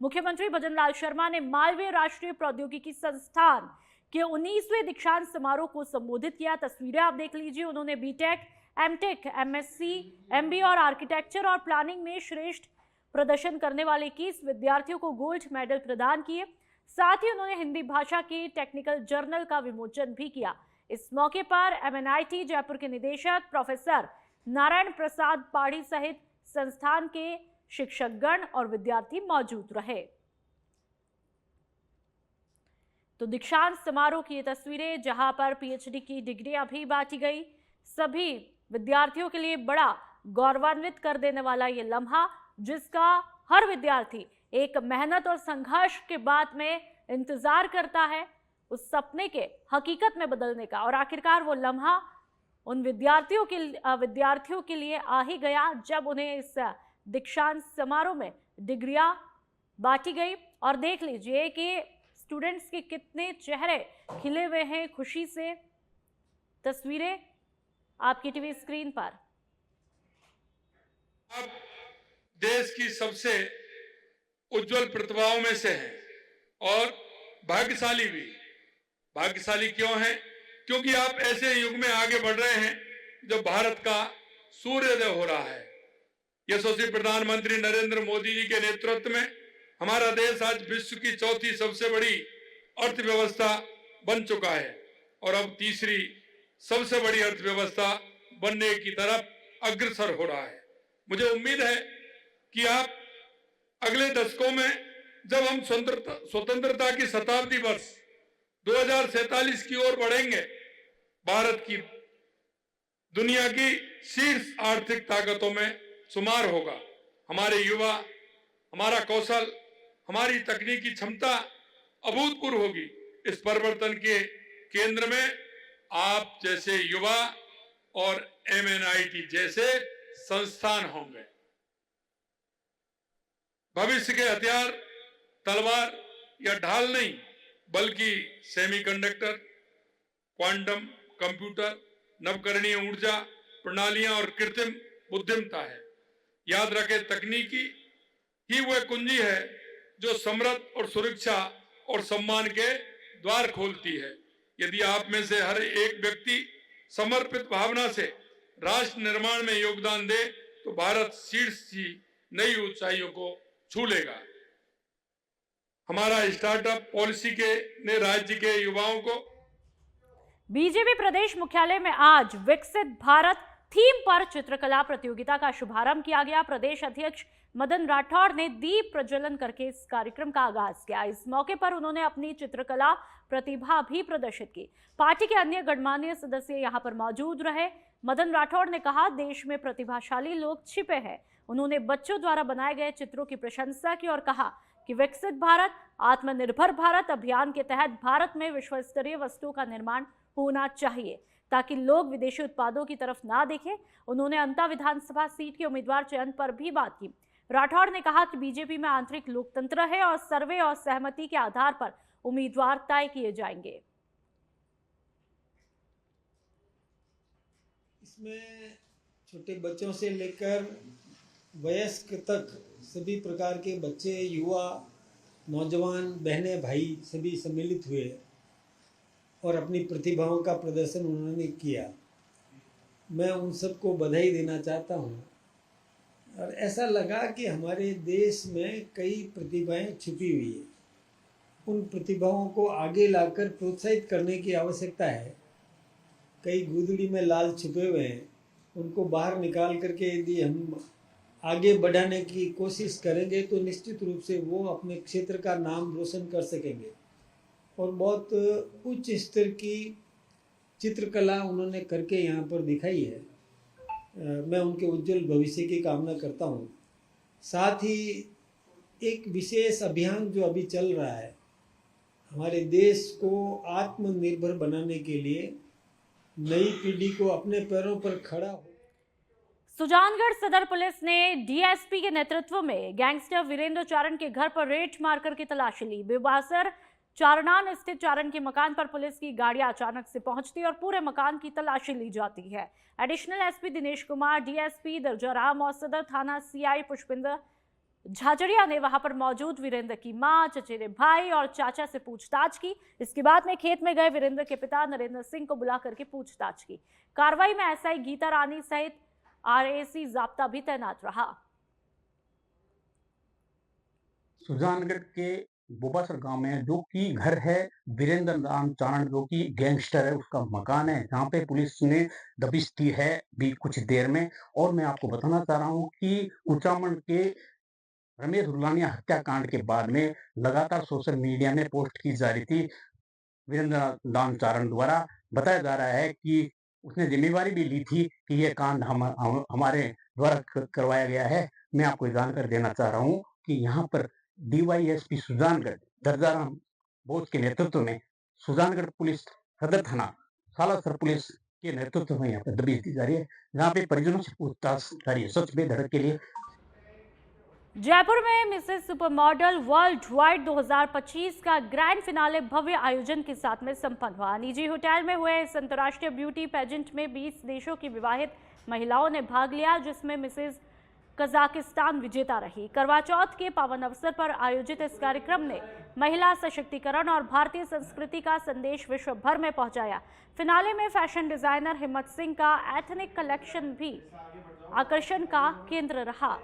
मुख्यमंत्री भजन लाल शर्मा ने मालवीय राष्ट्रीय प्रौद्योगिकी संस्थान के 19वें दीक्षांत समारोह को संबोधित किया। तस्वीरें आप देख लीजिए। उन्होंने बीटेक, एमटेक, एमएससी, एमबीए और आर्किटेक्चर और प्लानिंग में श्रेष्ठ प्रदर्शन करने वाले 21 विद्यार्थियों को गोल्ड मेडल प्रदान किए। साथ ही उन्होंने हिंदी भाषा के टेक्निकल जर्नल का विमोचन भी किया। इस मौके पर एमएनआईटी जयपुर के निदेशक प्रोफेसर नारायण प्रसाद पाढ़ी सहित संस्थान के शिक्षकगण और विद्यार्थी मौजूद रहे। तो दीक्षांत समारोह की ये तस्वीरें, जहां पर पीएचडी की डिग्रियां भी बांटी गई। सभी विद्यार्थियों के लिए बड़ा गौरवान्वित कर देने वाला ये लम्हा, जिसका हर विद्यार्थी एक मेहनत और संघर्ष के बाद में इंतजार करता है उस सपने के हकीकत में बदलने का। और आखिरकार वो लम्हा उन विद्यार्थियों के लिए आ ही गया जब उन्हें इस दीक्षांत समारोह में डिग्रियां बांटी गई। और देख लीजिए कि स्टूडेंट्स के कितने चेहरे खिले हुए हैं खुशी से। तस्वीरें आपकी टीवी स्क्रीन पर। आप देश की सबसे उज्जवल प्रतिभाओं में से हैं और भाग्यशाली भी। भाग्यशाली क्यों हैं? क्योंकि आप ऐसे युग में आगे बढ़ रहे हैं जब भारत का सूर्योदय हो रहा है। यशस्वी प्रधानमंत्री नरेंद्र मोदी जी के नेतृत्व में हमारा देश आज विश्व की चौथी सबसे बड़ी अर्थव्यवस्था बन चुका है और अब तीसरी सबसे बड़ी अर्थव्यवस्था बनने की तरफ अग्रसर हो रहा है। मुझे उम्मीद है कि आप अगले दशकों में जब हम स्वतंत्रता की शताब्दी वर्ष 2047 की ओर बढ़ेंगे, भारत की दुनिया की शीर्ष आर्थिक ताकतों में शुमार होगा। हमारे युवा, हमारा कौशल, हमारी तकनीकी क्षमता अभूतपूर्व होगी। इस परिवर्तन के केंद्र में आप जैसे युवा और एमएनआईटी जैसे संस्थान होंगे। भविष्य के हथियार तलवार या ढाल नहीं, बल्कि सेमीकंडक्टर, क्वांटम कंप्यूटर, नवकरणीय ऊर्जा प्रणालियां और कृत्रिम बुद्धिमत्ता है। याद रखें, तकनीकी ही वह कुंजी है जो समृद्धि और सुरक्षा और सम्मान के द्वार खोलती है। यदि आप में से हर एक व्यक्ति समर्पित भावना से राष्ट्र निर्माण में योगदान दे तो भारत शीर्ष की नई ऊंचाइयों को छू लेगा। हमारा स्टार्टअप पॉलिसी ने राज्य के युवाओं को। बीजेपी प्रदेश मुख्यालय में आज विकसित भारत थीम पर चित्रकला प्रतियोगिता का शुभारंभ किया गया। प्रदेश अध्यक्ष मदन राठौड़ ने दीप प्रज्वलन करके इस कार्यक्रम का आगाज किया। इस मौके पर उन्होंने अपनी चित्रकला प्रतिभा भी प्रदर्शित की। पार्टी के अन्य गणमान्य सदस्य यहां पर मौजूद रहे। मदन राठौड़ ने कहा, देश में प्रतिभाशाली लोग छिपे हैं। उन्होंने बच्चों द्वारा बनाए गए चित्रों की प्रशंसा की और कहा कि विकसित भारत, आत्मनिर्भर भारत अभियान के तहत भारत में विश्व स्तरीय वस्तुओं का निर्माण होना चाहिए ताकि लोग विदेशी उत्पादों की तरफ ना देखें। उन्होंने अंता विधानसभा सीट के उम्मीदवार चयन पर भी बात की। राठौड़ ने कहा कि बीजेपी में आंतरिक लोकतंत्र है और सर्वे और सहमति के आधार पर उम्मीदवार तय किए जाएंगे। इसमें छोटे बच्चों से लेकर वयस्क तक सभी प्रकार के बच्चे, युवा, नौजवान, बहनें, भाई सभी सम्मिलित हुए और अपनी प्रतिभाओं का प्रदर्शन उन्होंने किया। मैं उन सबको बधाई देना चाहता हूँ। और ऐसा लगा कि हमारे देश में कई प्रतिभाएं छिपी हुई है। उन प्रतिभाओं को आगे लाकर प्रोत्साहित करने की आवश्यकता है। कई गुदड़ी में लाल छिपे हुए हैं, उनको बाहर निकाल करके यदि हम आगे बढ़ाने की कोशिश करेंगे तो निश्चित रूप से वो अपने क्षेत्र का नाम रोशन कर सकेंगे। और बहुत उच्च स्तर की चित्रकला उन्होंने करके यहाँ पर दिखाई है। मैं उनके उज्जवल भविष्य की कामना करता हूँ। साथ ही एक विशेष अभियान जो अभी चल रहा है, हमारे देश को आत्मनिर्भर बनाने के लिए नई पीढ़ी को अपने पैरों पर खड़ा हो। सुजानगढ़ सदर पुलिस ने डीएसपी के नेतृत्व में गैंगस्टर वीरेंद्र चारण के घर पर रेड मारकर की तलाशी ली। बेबासर चारनान स्थित चारण के मकान पर पुलिस की गाड़ियां अचानक से पहुंचती और पूरे मकान की तलाशी ली जाती है। Additional SP Dinesh Kumar, DSP Darjaram और सदर थाना सीआई पुष्पिंदर झाझड़िया ने वहां पर मौजूद वीरेंद्र की मां, चचेरे भाई और चाचा से पूछताछ की। इसके बाद में खेत में गए वीरेंद्र के पिता नरेंद्र सिंह को बुला करके पूछताछ की। कार्रवाई में एसआई गीता रानी सहित आरएसी जाब्ता भी तैनात रहा। सुजानगढ़ के बोबासर गांव में जो कि घर है वीरेंद्र राम चारण, जो कि गैंगस्टर है, उसका मकान है, जहां पे पुलिस ने दबिश दी है भी कुछ देर में। और मैं आपको बताना चाह रहा हूं कि कुचामन के रमेश रुलानिया हत्याकांड के बाद में लगातार सोशल मीडिया में पोस्ट की जा रही थी वीरेंद्र राम चारण द्वारा। बताया जा रहा है कि उसने जिम्मेवारी भी ली थी कि यह कांड हमारे द्वारा करवाया गया है। मैं आपको जानकारी देना चाह रहा हूं कि यहाँ पर डीवाईएसपी सुजानगढ़ दर्जाराम बोस के नेतृत्व में सुजानगढ़ पुलिस सदर थाना सालासर पुलिस के नेतृत्व में यहाँ पर दबिश दी जा रही है, जहाँ पे परिजनों से पूछताछ जारी है। सच बेधड़क के लिए जयपुर में Mrs super model world wide 2025 का ग्रैंड फिनाले भव्य आयोजन के साथ में संपन्न हुआ। निजी होटल में हुए इस अंतर्राष्ट्रीय ब्यूटी पेजेंट में 20 देशों की विवाहित महिलाओं ने भाग लिया, जिसमें मिसेस कजाकिस्तान विजेता रही। करवा चौथ के पावन अवसर पर आयोजित इस कार्यक्रम ने महिला सशक्तिकरण और भारतीय संस्कृति का संदेश विश्व भर में पहुंचाया। फिनाले में फैशन डिजाइनर हिम्मत सिंह का एथनिक कलेक्शन भी आकर्षण का केंद्र रहा।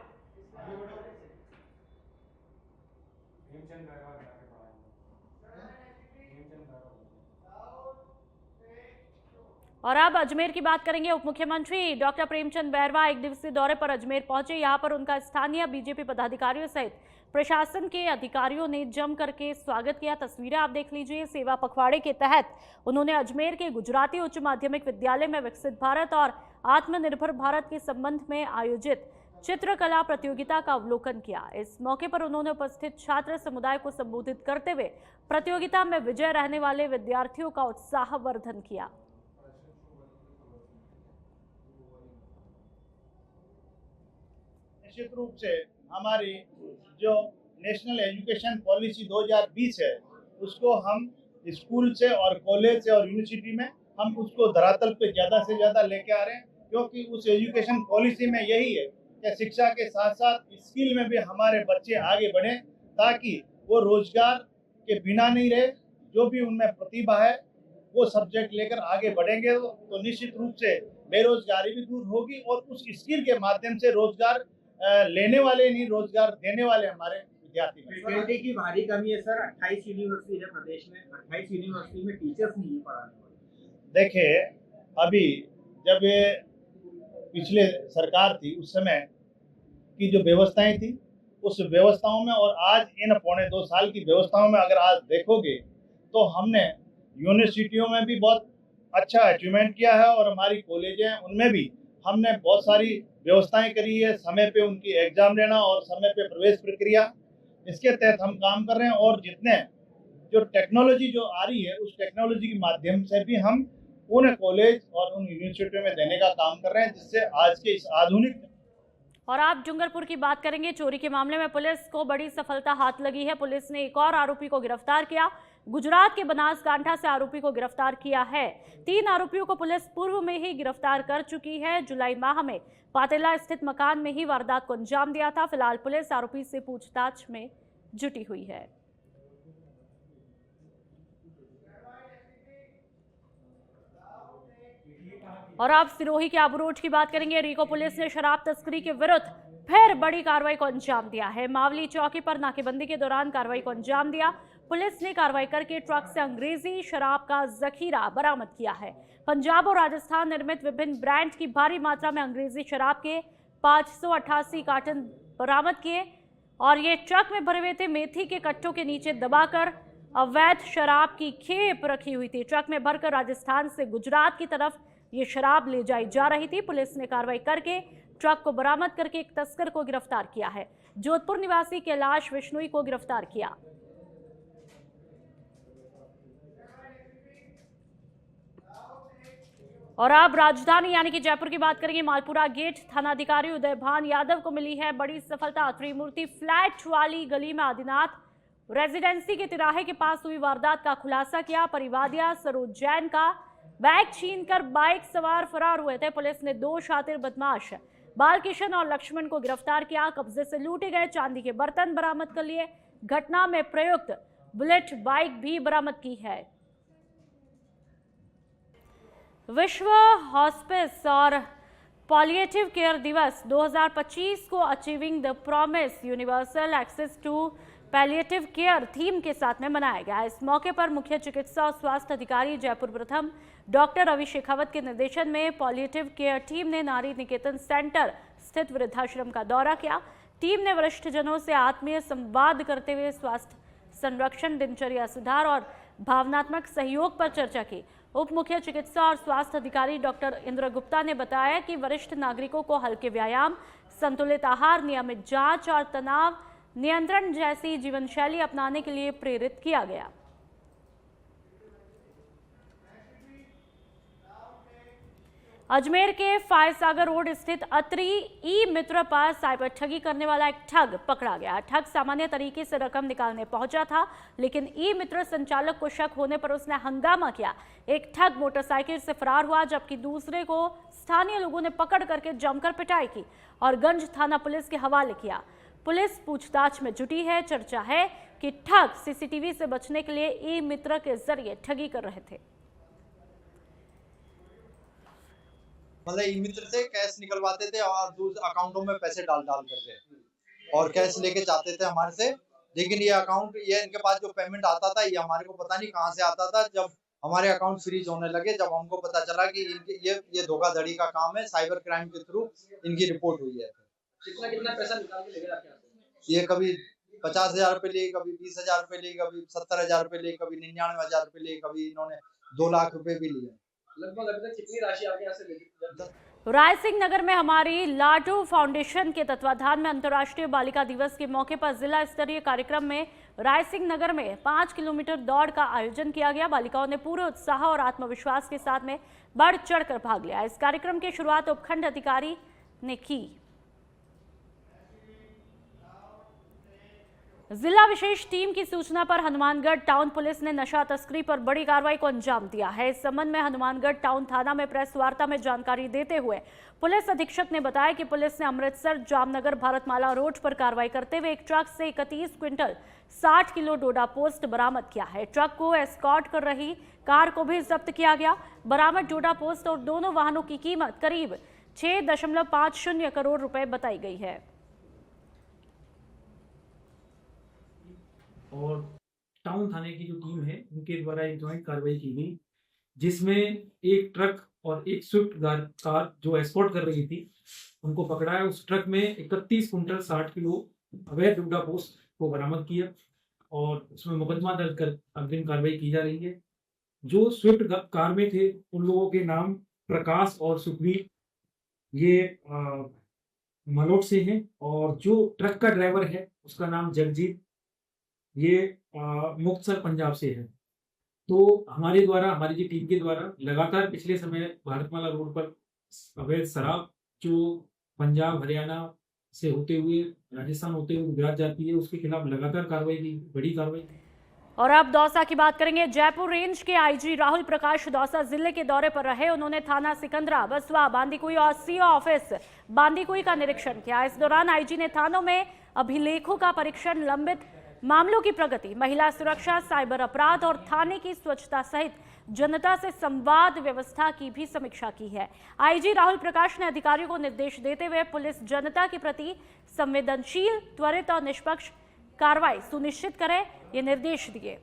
और अब अजमेर की बात करेंगे। उप मुख्यमंत्री डॉक्टर प्रेमचंद बैरवा एक दिवसीय दौरे पर अजमेर पहुंचे। यहां पर उनका स्थानीय बीजेपी पदाधिकारियों सहित प्रशासन के अधिकारियों ने जम करके स्वागत किया। तस्वीरें आप देख लीजिए। सेवा पखवाड़े के तहत उन्होंने अजमेर के गुजराती उच्च माध्यमिक विद्यालय में विकसित भारत और आत्मनिर्भर भारत के संबंध में आयोजित चित्रकला प्रतियोगिता का अवलोकन किया। इस मौके पर उन्होंने उपस्थित छात्र समुदाय को संबोधित करते हुए प्रतियोगिता में विजय रहने वाले विद्यार्थियों का उत्साहवर्धन किया। निश्चित रूप से हमारी जो नेशनल एजुकेशन पॉलिसी 2020 है, उसको हम स्कूल से और कॉलेज से और यूनिवर्सिटी में हम उसको धरातल पे ज़्यादा से ज़्यादा लेके आ रहे हैं, क्योंकि उस एजुकेशन पॉलिसी में यही है कि शिक्षा के साथ साथ स्किल में भी हमारे बच्चे आगे बढ़ें, ताकि वो रोजगार के बिना नहीं रहे। जो भी उनमें प्रतिभा है वो सब्जेक्ट लेकर आगे बढ़ेंगे तो निश्चित रूप से बेरोजगारी भी दूर होगी और उस स्किल के माध्यम से रोजगार लेने वाले नहीं, रोजगार देने वाले हमारे विद्यार्थी। फैकल्टी की भारी कमी है सर। 28 यूनिवर्सिटी है प्रदेश में, 28 यूनिवर्सिटी में टीचर्स नहीं है पढ़ाने वाले। देखिए, अभी जब ये पिछले सरकार थी उस समय की जो व्यवस्थाएं थी, उस व्यवस्थाओं में और आज इन 1.25 साल की व्यवस्थाओं में अगर आज देखोगे तो हमने यूनिवर्सिटियों में भी बहुत अच्छा अचीवमेंट किया है और हमारी कॉलेजें हैं उनमें भी हमने बहुत सारी व्यवस्थाएं करी है। समय पे उनकी एग्जाम लेना और समय पे प्रवेश प्रक्रिया, इसके तहत हम काम कर रहे हैं। और जितने जो टेक्नोलॉजी जो आ रही है उस टेक्नोलॉजी के माध्यम से भी हम उन कॉलेज और उन यूनिवर्सिटियों में देने का काम कर रहे हैं, जिससे आज के इस आधुनिक। और आप डूंगरपुर की बात करेंगे। चोरी के मामले में पुलिस को बड़ी सफलता हाथ लगी है। पुलिस ने एक और आरोपी को गिरफ्तार किया। गुजरात के बनासकांठा से आरोपी को गिरफ्तार किया है। 3 आरोपियों को पुलिस पूर्व में ही गिरफ्तार कर चुकी है। जुलाई माह में पातेला स्थित मकान में ही वारदात को अंजाम दिया था। फिलहाल पुलिस आरोपी से पूछताछ में जुटी हुई है। और अब सिरोही के आबूरोड की बात करेंगे। रीको पुलिस ने शराब तस्करी के विरुद्ध फिर बड़ी कार्रवाई को अंजाम दिया है। मावली चौकी पर नाकेबंदी के दौरान कार्रवाई को अंजाम दिया। पुलिस ने कार्रवाई करके ट्रक से अंग्रेजी शराब का जखीरा बरामद किया है। पंजाब और राजस्थान निर्मित विभिन्न ब्रांड की भारी मात्रा में अंग्रेजी शराब के 588 कार्टन बरामद किए और ये ट्रक में भरे हुए थे। मेथी के कट्टों के नीचे दबाकर अवैध शराब की खेप रखी हुई थी। ट्रक में भरकर राजस्थान से गुजरात की तरफ ये शराब ले जाई जा रही थी। पुलिस ने कार्रवाई करके ट्रक को बरामद करके एक तस्कर को गिरफ्तार किया है। जोधपुर निवासी कैलाश विश्नोई को गिरफ्तार किया। और अब राजधानी यानी कि जयपुर की बात करेंगे। मालपुरा गेट थानाधिकारी उदयभान यादव को मिली है बड़ी सफलता। त्रिमूर्ति फ्लैट वाली गली में आदिनाथ रेजिडेंसी के तिराहे के पास हुई वारदात का खुलासा किया। परिवादिया सरोज जैन का बैग छीनकर बाइक सवार फरार हुए थे। पुलिस ने 2 शातिर बदमाश बालकिशन और लक्ष्मण को गिरफ्तार किया। कब्जे से लूटे गए चांदी के बर्तन बरामद कर लिए। घटना में प्रयुक्त बुलेट बाइक भी बरामद की है। विश्व हॉस्पिस और पॉलिएटिव केयर दिवस 2025 को achieving the promise universal access to palliative care theme के साथ में मनाया गया। इस मौके पर मुख्य चिकित्सा और स्वास्थ्य अधिकारी जयपुर प्रथम डॉक्टर रवि शेखावत के निर्देशन में पॉलिएटिव केयर टीम ने नारी निकेतन सेंटर स्थित वृद्धाश्रम का दौरा किया। टीम ने वरिष्ठ जनों से आत्मीय संवाद करते हुए स्वास्थ्य संरक्षण, दिनचर्या सुधार और भावनात्मक सहयोग पर चर्चा की। उप मुख्य चिकित्सा और स्वास्थ्य अधिकारी डॉक्टर इंद्र गुप्ता ने बताया कि वरिष्ठ नागरिकों को हल्के व्यायाम, संतुलित आहार, नियमित जांच और तनाव नियंत्रण जैसी जीवन शैली अपनाने के लिए प्रेरित किया गया। अजमेर के फायसागर रोड स्थित अत्री ई मित्र पर साइबर ठगी करने वाला एक ठग पकड़ा गया। ठग सामान्य तरीके से रकम निकालने पहुंचा था, लेकिन ई मित्र संचालक को शक होने पर उसने हंगामा किया। एक ठग मोटरसाइकिल से फरार हुआ, जबकि दूसरे को स्थानीय लोगों ने पकड़ करके जमकर पिटाई की और गंज थाना पुलिस के हवाले किया। पुलिस पूछताछ में जुटी है। चर्चा है कि ठग सीसीटीवी से बचने के लिए ई मित्र के जरिए ठगी कर रहे थे। मतलब ई मित्र से कैश निकलवाते थे और दूसरे अकाउंटों में पैसे डाल करके और कैश लेके जाते थे हमारे से। लेकिन ये अकाउंट, ये इनके पास जो पेमेंट आता था, ये हमारे को पता नहीं कहां से आता था। जब हमारे अकाउंट फ्रीज होने लगे, जब हमको पता चला कि इनके ये धोखाधड़ी का काम है, साइबर क्राइम के थ्रू इनकी रिपोर्ट हुई है। कितना पैसा निकाल के ले गए आपके? ये कभी 50,000 रुपए लिए, कभी 20,000 रुपए लिए, कभी 70,000 रुपए लिए, कभी 99,000 रुपए लिए, कभी इन्होंने 2 लाख रुपए भी लिए। लगभग अभी तक कितनी राशि आपके यहाँ से लेगी? रायसिंह नगर में हमारी लाडू फाउंडेशन के तत्वाधान में अंतर्राष्ट्रीय बालिका दिवस के मौके पर जिला स्तरीय कार्यक्रम में रायसिंह नगर में 5 किलोमीटर दौड़ का आयोजन किया गया। बालिकाओं ने पूरे उत्साह और आत्मविश्वास के साथ में बढ़ चढ़कर भाग लिया। इस कार्यक्रम की शुरुआत उपखंड अधिकारी ने की। जिला विशेष टीम की सूचना पर हनुमानगढ़ टाउन पुलिस ने नशा तस्करी पर बड़ी कार्रवाई को अंजाम दिया है। इस संबंध में हनुमानगढ़ टाउन थाना में प्रेस वार्ता में जानकारी देते हुए पुलिस अधीक्षक ने बताया कि पुलिस ने अमृतसर जामनगर भारतमाला रोड पर कार्रवाई करते हुए एक ट्रक से 31 क्विंटल 60 किलो डोडा पोस्ट बरामद किया है। ट्रक को एस्कॉर्ट कर रही कार को भी जब्त किया गया। बरामद डोडा पोस्ट और दोनों वाहनों की कीमत करीब 6.50 करोड़ रुपए बताई गई है। और टाउन थाने की जो टीम है, उनके द्वारा एक ज्वाइंट कार्रवाई की गई, जिसमें एक ट्रक और एक स्विफ्ट कार जो एस्कॉर्ट कर रही थी, उनको पकड़ा है। उस ट्रक में 31 कुंटल 60 किलो अवैध डोडा पोस्ट को बरामद किया और उसमें मुकदमा दर्ज कर अग्रिम कार्रवाई की जा रही है। जो स्विफ्ट कार में थे, उन लोगों के नाम प्रकाश और सुखवीर, ये मलोट से हैं, और जो ट्रक का ड्राइवर है उसका नाम जगजीत, ये मुक्तसर पंजाब से है। तो हमारी जी टीम के द्वारा लगातार पिछले समय भारतमाला रोड पर अवैध शराब जो पंजाब हरियाणा से होते हुए राजस्थान होते हुए गुजरात जाती है, उसके खिलाफ लगातार कार्रवाई की, बड़ी कार्रवाई। और अब दौसा की बात करेंगे। जयपुर रेंज के आईजी राहुल प्रकाश दौसा जिले के दौरे पर रहे। उन्होंने थाना सिकंदरा, बसवा, बांदीकुई और सीओ ऑफिस बांदीकुई का निरीक्षण किया। इस दौरान आईजी ने थानों में अभिलेखों का परीक्षण, लंबित मामलों की प्रगति, महिला सुरक्षा, साइबर अपराध और थाने की स्वच्छता सहित जनता से संवाद व्यवस्था की भी समीक्षा की है। आईजी राहुल प्रकाश ने अधिकारियों को निर्देश देते हुए पुलिस जनता के प्रति संवेदनशील, त्वरित और निष्पक्ष कार्रवाई सुनिश्चित करे, ये निर्देश दिए।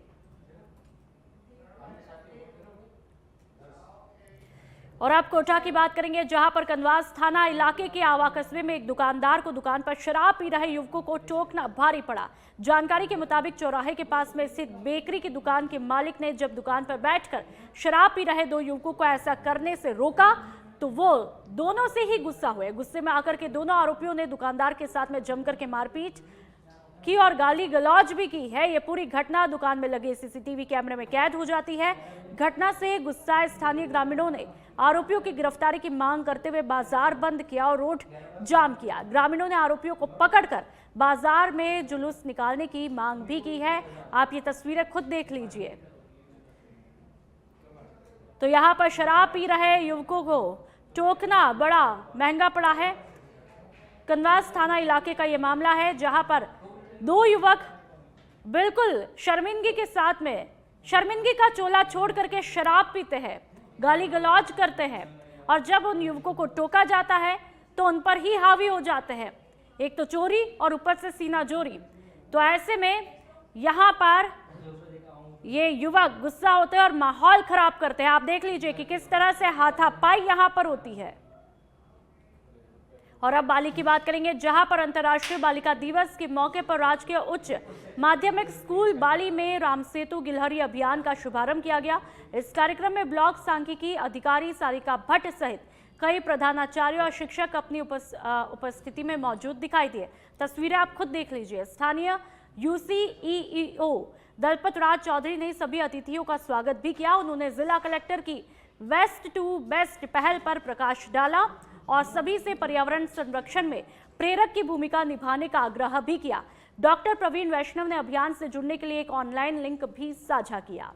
और अब कोटा की बात करेंगे, जहां पर कनवास थाना इलाके के आवा कस्बे में एक दुकानदार को दुकान पर शराब पी रहे युवकों को टोकना भारी पड़ा। जानकारी के मुताबिक चौराहे के पास में स्थित बेकरी की दुकान के मालिक ने जब दुकान पर बैठकर शराब पी रहे 2 युवकों को ऐसा करने से रोका तो वो दोनों से ही गुस्सा हुए। गुस्से में आकर के दोनों आरोपियों ने दुकानदार के साथ में जमकर के मारपीट की और गाली गलौज भी की है। ये पूरी घटना दुकान में लगे सीसीटीवी कैमरे में कैद हो जाती है। घटना से गुस्साए स्थानीय ग्रामीणों ने आरोपियों की गिरफ्तारी की मांग करते हुए बाजार बंद किया और रोड जाम किया। ग्रामीणों ने आरोपियों को पकड़कर बाजार में जुलूस निकालने की मांग भी की है। आप ये तस्वीरें खुद देख लीजिए। तो यहाँ पर शराब पी रहे युवकों को टोकना बड़ा महंगा पड़ा है। कनवास थाना इलाके का ये मामला है, जहां पर 2 युवक बिल्कुल शर्मिंदगी के साथ में शर्मिंदगी का चोला छोड़ करके शराब पीते हैं, गाली गलौज करते हैं और जब उन युवकों को टोका जाता है तो उन पर ही हावी हो जाते हैं। एक तो चोरी और ऊपर से सीना जोरी। तो ऐसे में यहाँ पर ये युवक गुस्सा होते हैं और माहौल खराब करते हैं। आप देख लीजिए कि किस तरह से हाथापाई यहाँ पर होती है। और अब बाली की बात करेंगे, जहां पर अंतर्राष्ट्रीय बालिका दिवस के मौके पर राजकीय उच्च माध्यमिक स्कूल बाली में राम सेतु गिलहरी अभियान का शुभारंभ किया गया। इस कार्यक्रम में ब्लॉक सांख्यिकी अधिकारी सारिका भट्ट सहित कई प्रधानाचार्य और शिक्षक अपनी उपस्थिति में मौजूद दिखाई दिए। तस्वीरें आप खुद देख लीजिए। स्थानीय UCEEO दलपत राज चौधरी ने सभी अतिथियों का स्वागत भी किया। उन्होंने जिला कलेक्टर की वेस्ट टू बेस्ट पहल पर प्रकाश डाला और सभी से पर्यावरण संरक्षण में प्रेरक की भूमिका निभाने का आग्रह भी किया। डॉक्टर प्रवीण वैष्णव ने अभियान से जुड़ने के लिए एक ऑनलाइन लिंक भी साझा किया।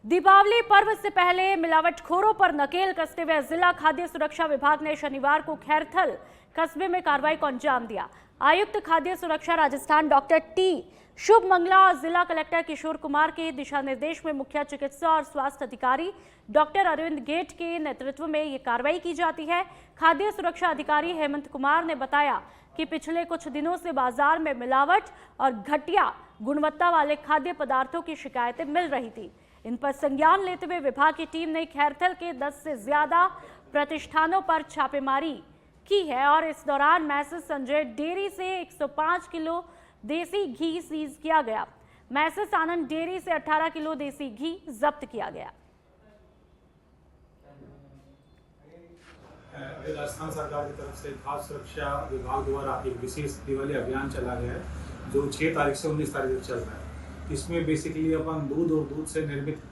दीपावली पर्व से पहले मिलावटखोरों पर नकेल कसते हुए जिला खाद्य सुरक्षा विभाग ने शनिवार को खैरथल कस्बे में कार्रवाई को अंजाम दिया। आयुक्त खाद्य सुरक्षा राजस्थान डॉक्टर T शुभ मंगला और जिला कलेक्टर किशोर कुमार के दिशा निर्देश में मुख्य चिकित्सा और स्वास्थ्य अधिकारी डॉक्टर अरविंद गेट के नेतृत्व में ये कार्रवाई की जाती है। खाद्य सुरक्षा अधिकारी हेमंत कुमार ने बताया कि पिछले कुछ दिनों से बाजार में मिलावट और घटिया गुणवत्ता वाले खाद्य पदार्थों की शिकायतें मिल रही थी। इन पर संज्ञान लेते हुए विभाग की टीम ने खैरथल के 10 से ज्यादा प्रतिष्ठानों पर छापेमारी की है और इस दौरान मैसेज संजय डेयरी से 105 किलो देसी घी सीज किया गया। मैसेज आनंद डेयरी से 18 किलो देसी घी जब्त किया गया। राजस्थान सरकार की तरफ से खाद्य सुरक्षा विभाग द्वारा एक विशेष दिवाली अभियान चला गया है, जो 6 तारीख से 19 तारीख तक चल रहा है। इसमें बेसिकली अपन दूध और दूध से निर्मित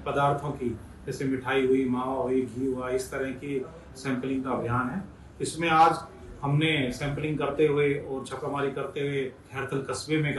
पदार्थों की, जैसे मिठाई हुई, मावा हुई, घी हुआ, इस तरह की सैंपलिंग का अभियान है। इसमें आज हमने सैंपलिंग करते हुए और छापामारी करते हुए खैरथल कस्बे में